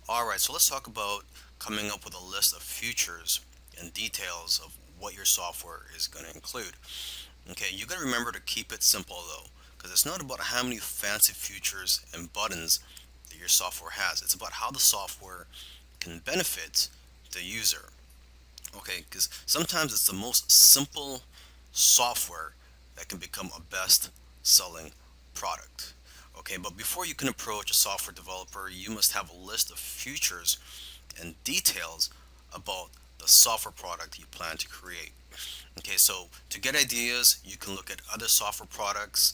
Alright, so let's talk about coming up with a list of features and details of what your software is going to include. Okay, you got to remember to keep it simple though, because it's not about how many fancy features and buttons that your software has. It's about how the software can benefit the user. Okay, because sometimes it's the most simple software that can become a best selling product. Okay, but before you can approach a software developer, you must have a list of features and details about the software product you plan to create. Okay, so to get ideas, you can look at other software products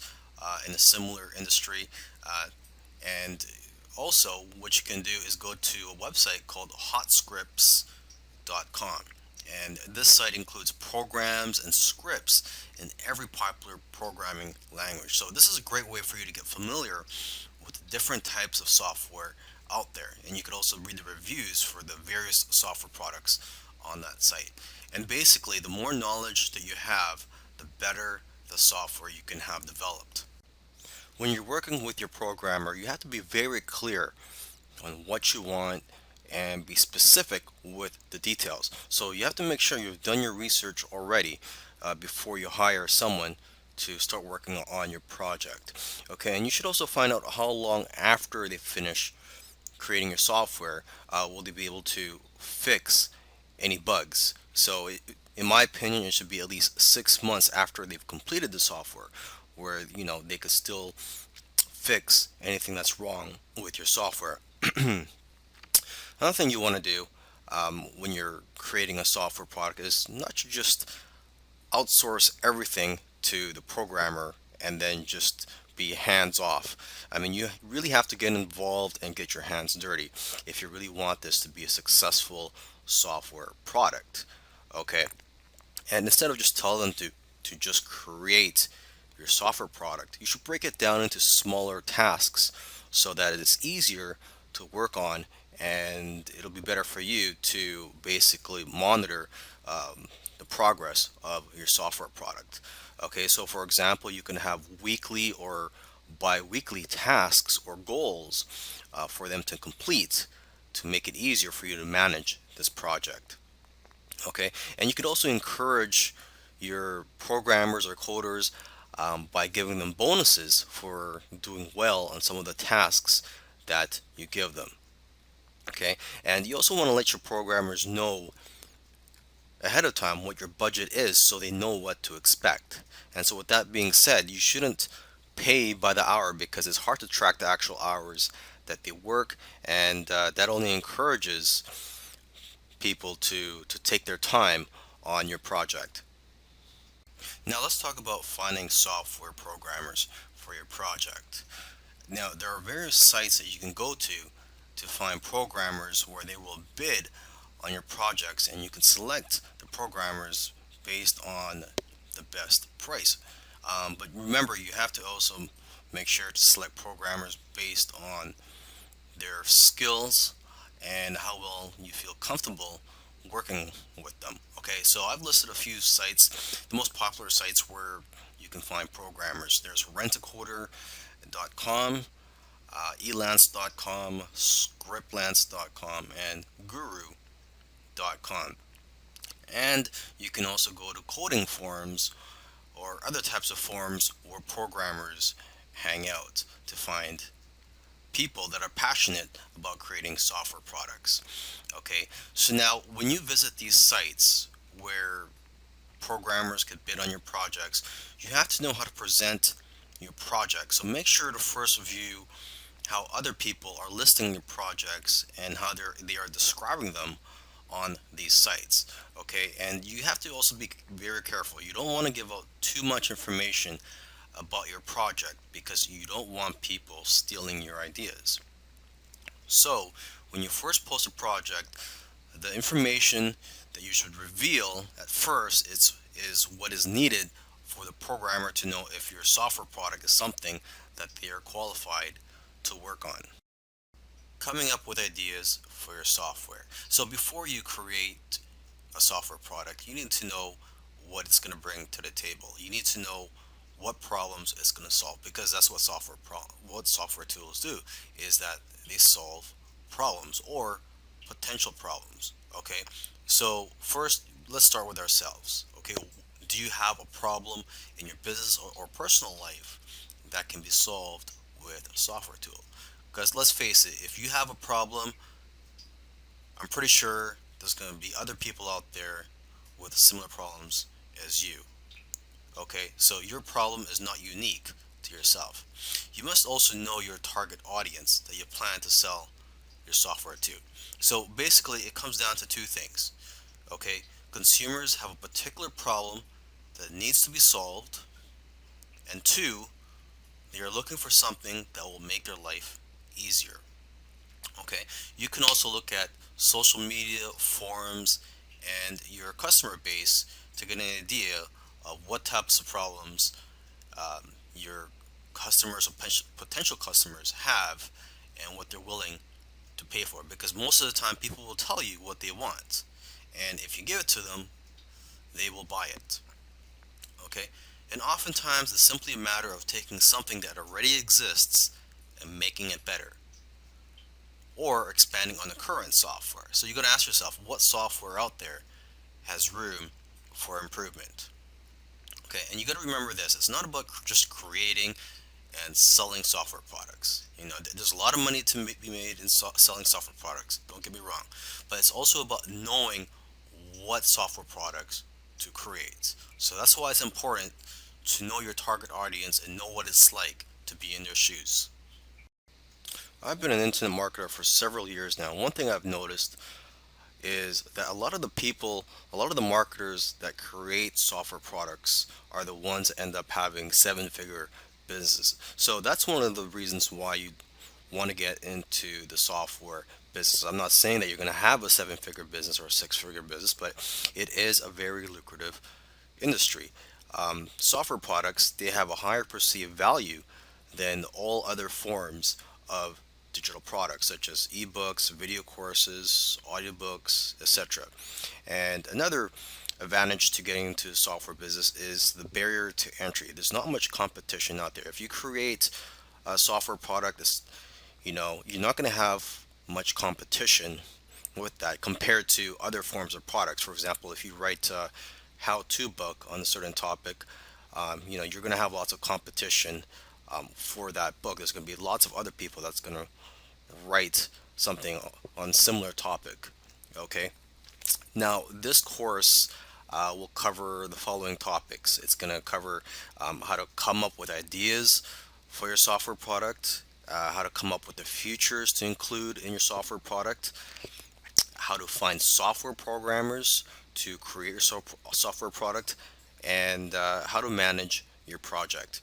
in a similar industry. And also, what you can do is go to a website called hotscripts.com. And this site includes programs and scripts in every popular programming language. So this is a great way for you to get familiar with the different types of software out there. And you could also read the reviews for the various software products on that site. And basically, the more knowledge that you have, the better the software you can have developed. When you're working with your programmer, you have to be very clear on what you want and be specific with the details. So you have to make sure you've done your research already before you hire someone to start working on your project. Okay, and you should also find out how long after they finish creating your software will they be able to fix any bugs. So in my opinion, it should be at least 6 months after they've completed the software, where they could still fix anything that's wrong with your software. Another thing you want to do when you're creating a software product is not to just outsource everything to the programmer and then just be hands off. I mean, you really have to get involved and get your hands dirty if you really want this to be a successful software product. Okay, and instead of just telling them to just create your software product, you should break it down into smaller tasks so that it's easier to work on, and it'll be better for you to basically monitor the progress of your software product. Okay, so for example, you can have weekly or bi-weekly tasks or goals for them to complete to make it easier for you to manage this project. Okay, and you could also encourage your programmers or coders by giving them bonuses for doing well on some of the tasks that you give them. Okay, and you also want to let your programmers know ahead of time what your budget is so they know what to expect. And so with that being said, you shouldn't pay by the hour because it's hard to track the actual hours that they work, and that only encourages people to take their time on your project. Now let's talk about finding software programmers for your project. Now there are various sites that you can go to find programmers where they will bid on your projects, and you can select the programmers based on the best price. But remember, you have to also make sure to select programmers based on their skills and how well you feel comfortable working with them. Okay, so I've listed a few sites, the most popular sites where you can find programmers. There's rentacoder.com, elance.com, scriptlance.com, and guru.com. And you can also go to coding forums or other types of forums where programmers hang out to find people that are passionate about creating software products. Okay, so now when you visit these sites where programmers could bid on your projects, you have to know how to present your project. So make sure to first review how other people are listing your projects and how they are describing them on these sites. Okay, and you have to also be very careful. You don't want to give out too much information about your project because you don't want people stealing your ideas. So when you first post a project, the information that you should reveal at first is what is needed for the programmer to know if your software product is something that they are qualified to work on. Coming up with ideas for your software. So before you create a software product, you need to know what it's going to bring to the table. You need to know what problems it's going to solve, because that's what software tools do, is that they solve problems or potential problems. Okay, so first let's start with ourselves. Okay, do you have a problem in your business or personal life that can be solved with a software tool? Because let's face it, if you have a problem, I'm pretty sure there's going to be other people out there with similar problems as you. Okay, so your problem is not unique to yourself. You must also know your target audience that you plan to sell your software to. So basically, it comes down to two things. Okay, consumers have a particular problem that needs to be solved, and two, they are looking for something that will make their life easier. Okay, you can also look at social media, forums, and your customer base to get an idea of what types of problems your customers or potential customers have and what they're willing to pay for. Because most of the time, people will tell you what they want, and if you give it to them, they will buy it. Okay, and oftentimes it's simply a matter of taking something that already exists and making it better, or expanding on the current software. So you got to ask yourself, what software out there has room for improvement? Okay, and you got to remember this: it's not about just creating and selling software products. You know, there's a lot of money to be made in selling software products. Don't get me wrong, but it's also about knowing what software products to create. So that's why it's important to know your target audience and know what it's like to be in their shoes. I've been an internet marketer for several years now. One thing I've noticed is that a lot of the marketers that create software products are the ones that end up having seven figure businesses. So that's one of the reasons why you want to get into the software business. I'm not saying that you're going to have a seven figure business or a six figure business, but it is a very lucrative industry. Software products, they have a higher perceived value than all other forms of digital products such as ebooks, video courses, audiobooks, etc. And another advantage to getting into the software business is the barrier to entry. There's not much competition out there. If you create a software product that's, you're not going to have much competition with that compared to other forms of products. For example, if you write a how-to book on a certain topic, you're going to have lots of competition for that book. There's going to be lots of other people that's going to write something on similar topic. Okay. Now, this course will cover the following topics. It's going to cover how to come up with ideas for your software product, how to come up with the features to include in your software product, how to find software programmers to create your software product, and how to manage your project.